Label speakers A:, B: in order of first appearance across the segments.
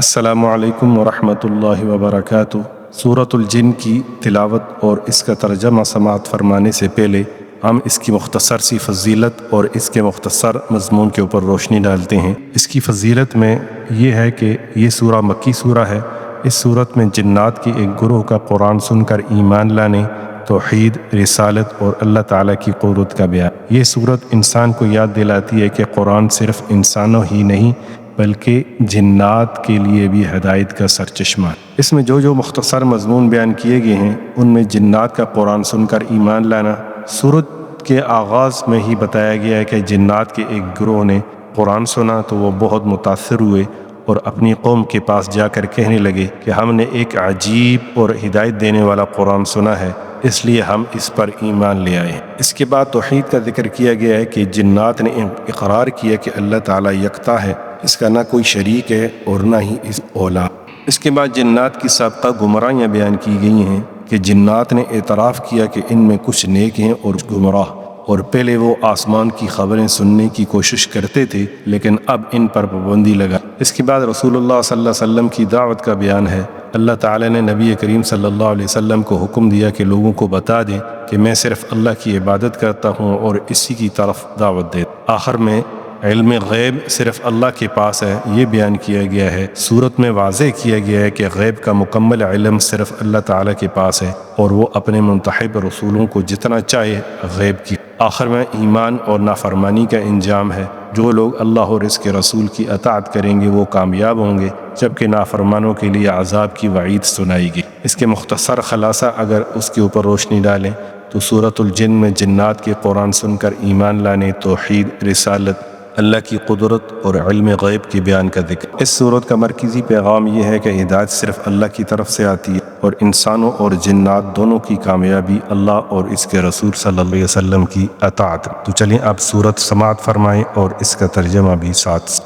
A: السلام علیکم ورحمۃ اللہ وبرکاتہ۔ سورۃ الجن کی تلاوت اور اس کا ترجمہ سماعت فرمانے سے پہلے ہم اس کی مختصر سی فضیلت اور اس کے مختصر مضمون کے اوپر روشنی ڈالتے ہیں۔ اس کی فضیلت میں یہ ہے کہ یہ سورہ مکی سورہ ہے۔ اس سورت میں جنات کی ایک گروہ کا قرآن سن کر ایمان لانے، توحید، رسالت اور اللہ تعالیٰ کی قدرت کا بیان۔ یہ سورت انسان کو یاد دلاتی ہے کہ قرآن صرف انسانوں ہی نہیں بلکہ جنات کے لیے بھی ہدایت کا سرچشمہ ہے۔ اس میں جو مختصر مضمون بیان کیے گئے ہیں ان میں جنات کا قرآن سن کر ایمان لانا۔ سورت کے آغاز میں ہی بتایا گیا ہے کہ جنات کے ایک گروہ نے قرآن سنا تو وہ بہت متاثر ہوئے اور اپنی قوم کے پاس جا کر کہنے لگے کہ ہم نے ایک عجیب اور ہدایت دینے والا قرآن سنا ہے، اس لیے ہم اس پر ایمان لے آئے۔ اس کے بعد توحید کا ذکر کیا گیا ہے کہ جنات نے اقرار کیا کہ اللہ تعالیٰ یکتا ہے، اس کا نہ کوئی شریک ہے اور نہ ہی اس اولاد۔ اس کے بعد جنات کی سابقہ گمراہیاں بیان کی گئی ہیں کہ جنات نے اعتراف کیا کہ ان میں کچھ نیک ہیں اور گمراہ، اور پہلے وہ آسمان کی خبریں سننے کی کوشش کرتے تھے لیکن اب ان پر پابندی لگا۔ اس کے بعد رسول اللہ صلی اللہ علیہ وسلم کی دعوت کا بیان ہے۔ اللہ تعالیٰ نے نبی کریم صلی اللہ علیہ وسلم کو حکم دیا کہ لوگوں کو بتا دیں کہ میں صرف اللہ کی عبادت کرتا ہوں اور اسی کی طرف دعوت دیتا۔ آخر میں علم غیب صرف اللہ کے پاس ہے، یہ بیان کیا گیا ہے۔ سورت میں واضح کیا گیا ہے کہ غیب کا مکمل علم صرف اللہ تعالیٰ کے پاس ہے اور وہ اپنے منتخب رسولوں کو جتنا چاہے غیب کی۔ آخر میں ایمان اور نافرمانی کا انجام ہے۔ جو لوگ اللہ اور اس کے رسول کی اطاعت کریں گے وہ کامیاب ہوں گے، جبکہ نافرمانوں کے لیے عذاب کی وعید سنائی گئی۔ اس کے مختصر خلاصہ اگر اس کے اوپر روشنی ڈالیں تو سورۃ الجن میں جنات کے قرآن سن کر ایمان لانے، توحید، رسالت، اللہ کی قدرت اور علم غیب کے بیان کا ذکر۔ اس سورت کا مرکزی پیغام یہ ہے کہ ہدایت صرف اللہ کی طرف سے آتی ہے اور انسانوں اور جنات دونوں کی کامیابی اللہ اور اس کے رسول صلی اللہ علیہ وسلم کی اطاعت۔ تو چلیں آپ سورت سماعت فرمائیں اور اس کا ترجمہ بھی ساتھ۔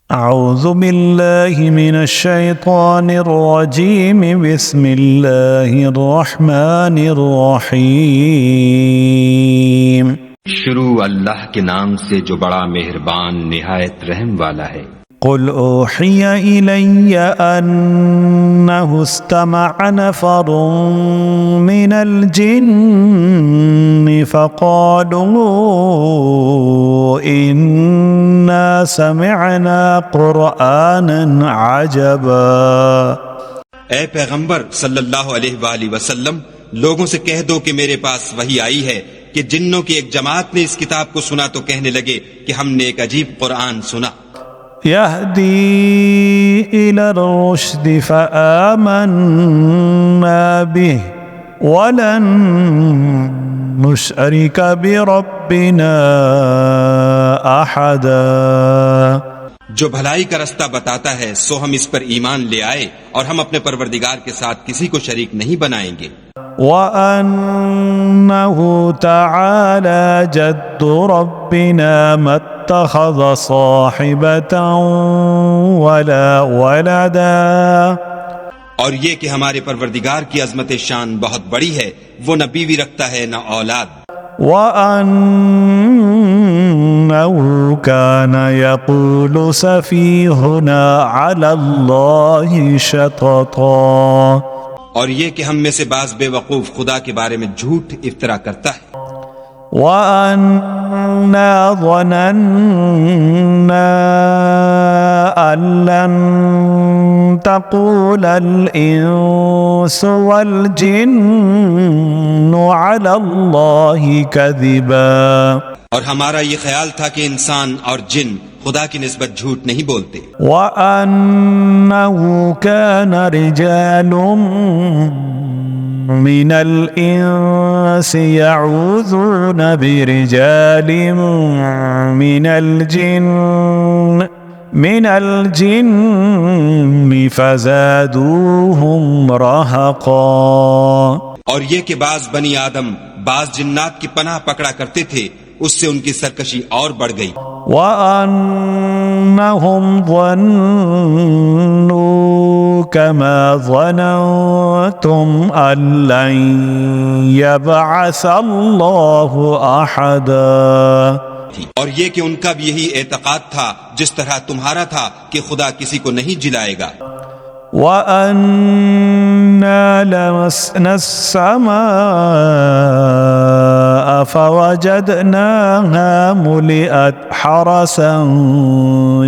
B: اعوذ باللہ من الشیطان الرجیم، بسم اللہ الرحمن الرحیم۔
C: شروع اللہ کے نام سے جو بڑا مہربان نہایت رحم والا ہے۔
B: قل اوحی الی انہ استمع نفر من الجن فقالوا انا سمعنا قرآنا عجبا۔
C: اے پیغمبر صلی اللہ علیہ وآلہ وسلم، لوگوں سے کہہ دو کہ میرے پاس وحی آئی ہے کہ جنوں کی ایک جماعت نے اس کتاب کو سنا تو کہنے لگے کہ ہم نے ایک عجیب قرآن سنا۔
B: یہدی الی الرشد فآمنا به ولن نشرک بربنا احدا۔
C: جو بھلائی کا رستہ بتاتا ہے سو ہم اس پر ایمان لے آئے اور ہم اپنے پروردگار کے ساتھ کسی کو شریک نہیں بنائیں گے۔
B: وَأَنَّهُ تَعَالَى جَدُّ رَبِّنَا مَا اتَّخَذَ صَاحِبَةً وَلَا وَلَدًا۔
C: اور یہ کہ ہمارے پروردگار کی عظمت شان بہت بڑی ہے، وہ نہ بیوی رکھتا ہے نہ اولاد۔
B: وَأَنَّهُ كَانَ يَقُولُ سَفِيهُنَا عَلَى اللَّهِ شَطَطًا۔
C: اور یہ کہ ہم میں سے بعض بے وقوف خدا کے بارے میں جھوٹ افطرا کرتا ہے۔
B: وَأَنَّا ظَنَنَّا أَن لَّن تَقُولَ الْإِنسُ وَالْجِنُّ عَلَى اللَّهِ كَذِبًا۔
C: اور ہمارا یہ خیال تھا کہ انسان اور جن خدا کی نسبت جھوٹ نہیں بولتے۔
B: وَأَنَّهُ كَانَ رِجَالٌ مِّنَ الْإِنسِ يَعُوذُونَ بِرِجَالٍ مِّنَ الْجِنِّ فَزَادُوهُمْ رَهَقًا۔
C: اور یہ کہ بعض بنی آدم بعض جنات کی پناہ پکڑا کرتے تھے، اس سے ان کی سرکشی اور بڑھ گئی۔
B: وَأَنَّهُمْ ظَنُّوا كَمَا ظَنَنتُمْ أَن لَّن يَبْعَثَ اللَّهُ أَحَدًا۔
C: تھی، اور یہ کہ ان کا بھی یہی اعتقاد تھا جس طرح تمہارا تھا کہ خدا کسی کو نہیں جلائے گا۔
B: وَأَنَّا لَمَسْنَا السَّمَاءَ فَوَجَدْنَاهَا مُلِئَتْ حَرَسًا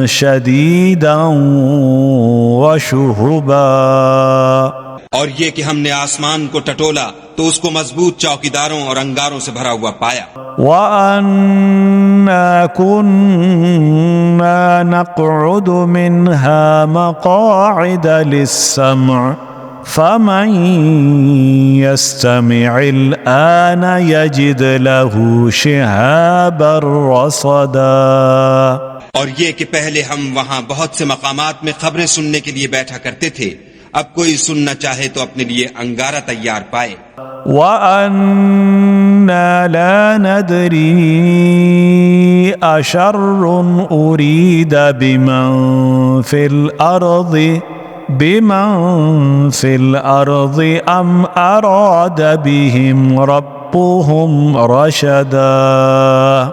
B: شَدِيدًا وَشُهُبًا۔
C: اور یہ کہ ہم نے آسمان کو ٹٹولا تو اس کو مضبوط چوکیداروں اور انگاروں سے بھرا ہوا پایا۔
B: وَأَنَّا كُنَّا نَقْعُدُ مِنْهَا مَقَاعِدَ لِلسَّمْعِ فَمَنْ يَسْتَمِعِ الْآنَ يَجِدْ لَهُ شِهَابًا رَصَدًا۔
C: اور یہ کہ پہلے ہم وہاں بہت سے مقامات میں خبریں سننے کے لیے بیٹھا کرتے تھے، اب کوئی سننا چاہے تو اپنے لیے انگارہ تیار پائے۔
B: وَأَنَّا لَا نَدْرِي أَشَرٌّ أُرِيدَ بِمَنْ فِي الْأَرْضِ أَمْ أَرَادَ بِهِمْ رَبُّهُمْ رَشَدًا۔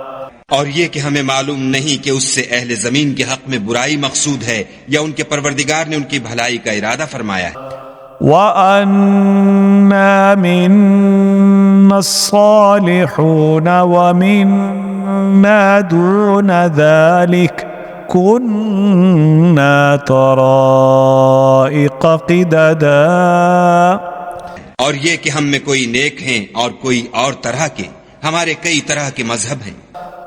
C: اور یہ کہ ہمیں معلوم نہیں کہ اس سے اہل زمین کے حق میں برائی مقصود ہے یا ان کے پروردگار نے ان کی بھلائی کا ارادہ فرمایا ہے۔
B: وَأَنَّا مِنَّا الصَّالِحُونَ وَمِنَّا دُونَ ذَلِكَ كُنَّا طَرَائِقَ قِدَدًا۔
C: اور یہ کہ ہم میں کوئی نیک ہیں اور کوئی اور طرح کے، ہمارے کئی طرح کے مذہب ہیں۔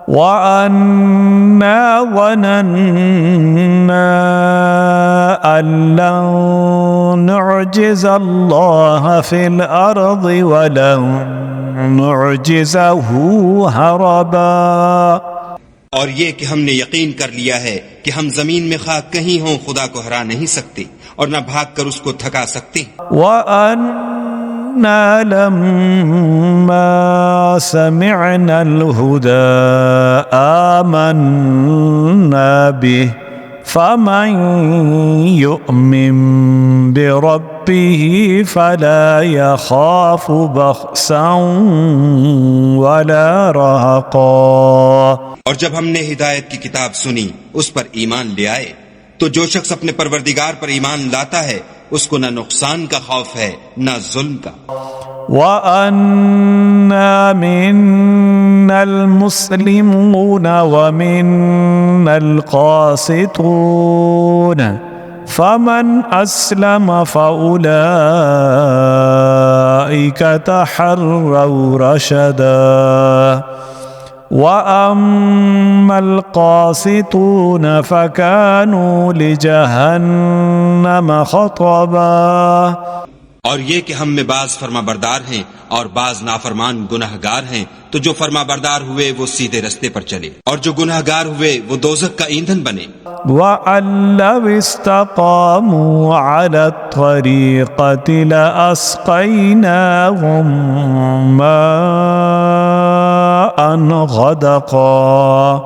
B: وَأَنَّا ظَنَنَّا أَن لَّن نُّعْجِزَ اللَّهَ فِي الْأَرْضِ وَلَن نُّعْجِزَهُ هَرَبًا۔
C: اور یہ کہ ہم نے یقین کر لیا ہے کہ ہم زمین میں خواہ کہیں ہوں خدا کو ہرا نہیں سکتے اور نہ بھاگ کر اس کو تھکا سکتے۔
B: وَأَنَّا لَمَّا سَمِعْنَا الْهُدَىٰ آمَنَّا بِهِ فَمَن يُؤْمِن بِرَبِّهِ فَلَا يَخَافُ بَخْسًا وَلَا رَهَقًا۔
C: اور جب ہم نے ہدایت کی کتاب سنی اس پر ایمان لے آئے تو جو شخص اپنے پروردگار پر ایمان لاتا ہے اس کو نہ نقصان کا خوف ہے نہ ظلم کا۔
B: وَأَنَّا مِنَّا الْمُسْلِمُونَ وَمِنَّا الْقَاسِطُونَ فَمَنْ أَسْلَمَ فَأُولَئِكَ تَحَرَّوْا رَشَدًا۔ وَأَمَّا الْقَاسِطُونَ فَكَانُوا لِجَهَنَّمَ حَطَبًا۔
C: اور یہ کہ ہم میں بعض فرما بردار ہیں اور بعض نافرمان گناہ گار ہیں، تو جو فرما بردار ہوئے وہ سیدھے رستے پر چلے اور جو گناہ گار ہوئے وہ دوزخ کا ایندھن بنے۔
B: وَأَن لَّوِ اسْتَقَامُوا عَلَى الطَّرِيقَةِ لَأَسْقَيْنَاهُم مَّاءً غَدَقًا۔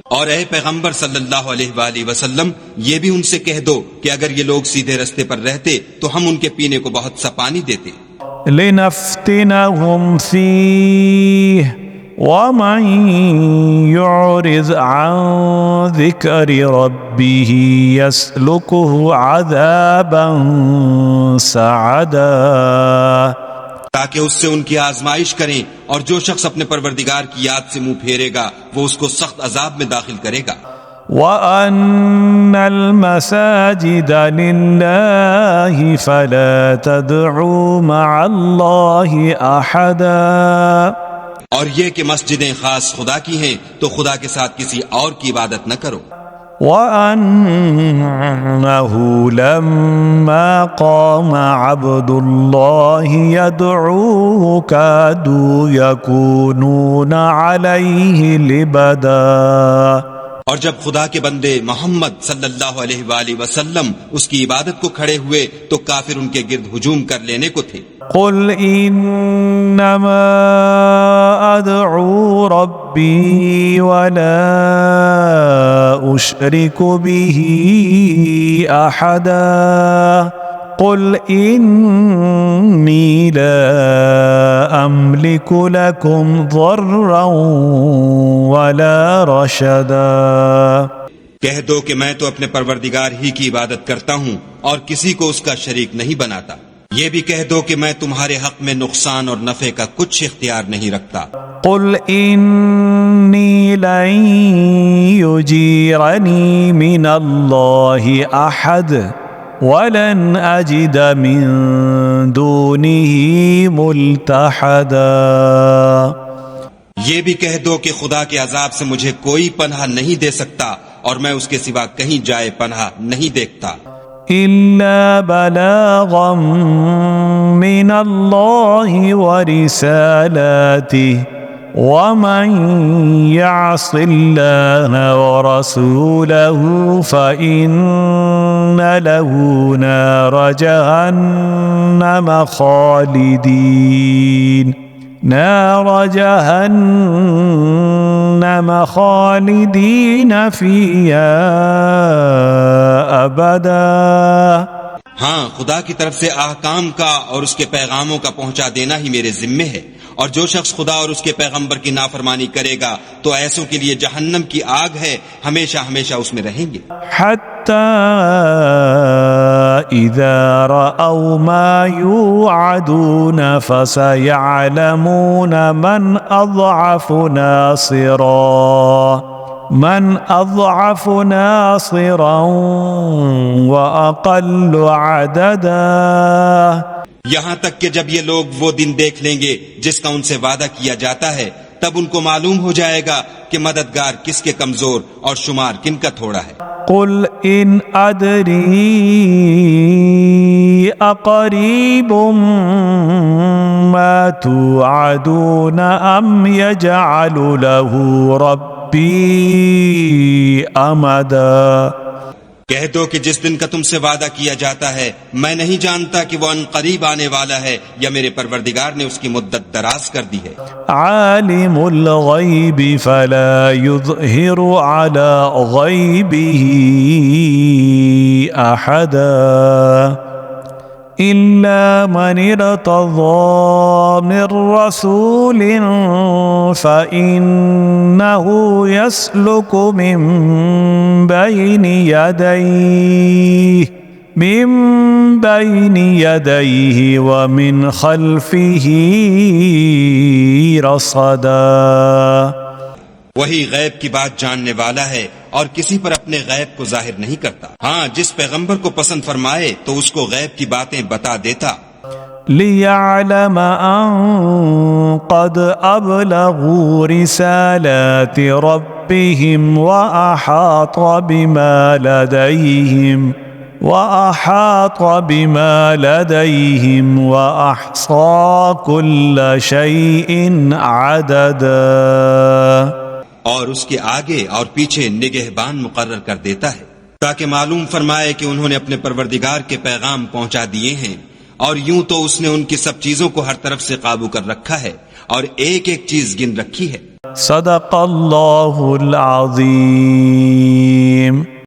C: اور اے پیغمبر صلی اللہ علیہ وآلہ وسلم یہ بھی ان سے کہہ دو کہ اگر یہ لوگ سیدھے رستے پر رہتے تو ہم ان کے پینے کو بہت سا پانی دیتے۔
B: لِنَفْتِنَهُمْ فِيهِ وَمَن يُعْرِضْ عَن ذِكْرِ رَبِّهِ يَسْلُكْهُ عَذَابًا صَعَدًا۔
C: تاکہ اس سے ان کی آزمائش کریں، اور جو شخص اپنے پروردگار کی یاد سے منہ پھیرے گا وہ اس کو سخت عذاب میں داخل کرے گا۔
B: وَأَنَّ الْمَسَاجِدَ لِلَّهِ فَلَا تَدْعُوا مَعَ اللَّهِ أَحَدًا۔
C: اور یہ کہ مسجدیں خاص خدا کی ہیں تو خدا کے ساتھ کسی اور کی عبادت نہ کرو۔
B: وَأَنَّهُ لَمَّا قَامَ عَبْدُ اللَّهِ يَدْعُوهُ كَادُوا يَكُونُونَ عَلَيْهِ لِبَدًا۔
C: اور جب خدا کے بندے محمد صلی اللہ علیہ وآلہ وسلم اس کی عبادت کو کھڑے ہوئے تو کافر ان کے گرد ہجوم کر لینے کو تھے۔
B: قُلْ إِنَّمَا أَدْعُو رَبِّي وَلَا أُشْرِكُ بِهِ أَحَدًا قل إني لا أملك لكم ضرا ولا رشدا
C: کہہ دو کہ میں تو اپنے پروردگار ہی کی عبادت کرتا ہوں اور کسی کو اس کا شریک نہیں بناتا. یہ بھی کہہ دو کہ میں تمہارے حق میں نقصان اور نفع کا کچھ اختیار نہیں رکھتا.
B: قل إني لن يجيرني من الله أحد ولن أجد من دونه ملتحدا.
C: یہ بھی کہہ دو کہ خدا کے عذاب سے مجھے کوئی پناہ نہیں دے سکتا اور میں اس کے سوا کہیں جائے پناہ نہیں دیکھتا.
B: إلا بلاغا من الله ورسالاته ومن يعص الله ورسوله فإن له نار جهنم خالدين فيها أبدا.
C: ہاں، خدا کی طرف سے احکام کا اور اس کے پیغاموں کا پہنچا دینا ہی میرے ذمے ہے، اور جو شخص خدا اور اس کے پیغمبر کی نافرمانی کرے گا تو ایسوں کے لیے جہنم کی آگ ہے، ہمیشہ ہمیشہ اس میں رہیں گے.
B: حتى إذا رأوا ما يوعدون فسيعلمون من أضعف ناصرا وأقل عددا.
C: یہاں تک کہ جب یہ لوگ وہ دن دیکھ لیں گے جس کا ان سے وعدہ کیا جاتا ہے، تب ان کو معلوم ہو جائے گا کہ مددگار کس کے کمزور اور شمار کن کا تھوڑا ہے.
B: قل إن أدري أقريب ما توعدون أم يجعل له ربي أمدا.
C: کہہ دو کہ جس دن کا تم سے وعدہ کیا جاتا ہے میں نہیں جانتا کہ وہ ان قریب آنے والا ہے یا میرے پروردگار نے اس کی مدت دراز کر دی ہے.
B: عالم الغیب فلا يظهر على غیبه احدا إلا من ارتضى من رسول فإنه يسلك من بين يديه ومن خلفه رصدا.
C: وہی غیب کی بات جاننے والا ہے اور کسی پر اپنے غیب کو ظاہر نہیں کرتا. ہاں، جس پیغمبر کو پسند فرمائے تو اس کو غیب کی باتیں بتا دیتا.
B: لِيَعْلَمَ أَن قَدْ أَبْلَغُوا رِسَالَاتِ رَبِّهِمْ وَأَحَاطَ بِمَا لَدَيْهِمْ وَأَحْصَى كُلَّ شَيْءٍ عَدَدًا.
C: اور اس کے آگے اور پیچھے نگہبان مقرر کر دیتا ہے تاکہ معلوم فرمائے کہ انہوں نے اپنے پروردگار کے پیغام پہنچا دیے ہیں، اور یوں تو اس نے ان کی سب چیزوں کو ہر طرف سے قابو کر رکھا ہے اور ایک ایک چیز گن رکھی ہے.
B: صدق اللہ العظیم.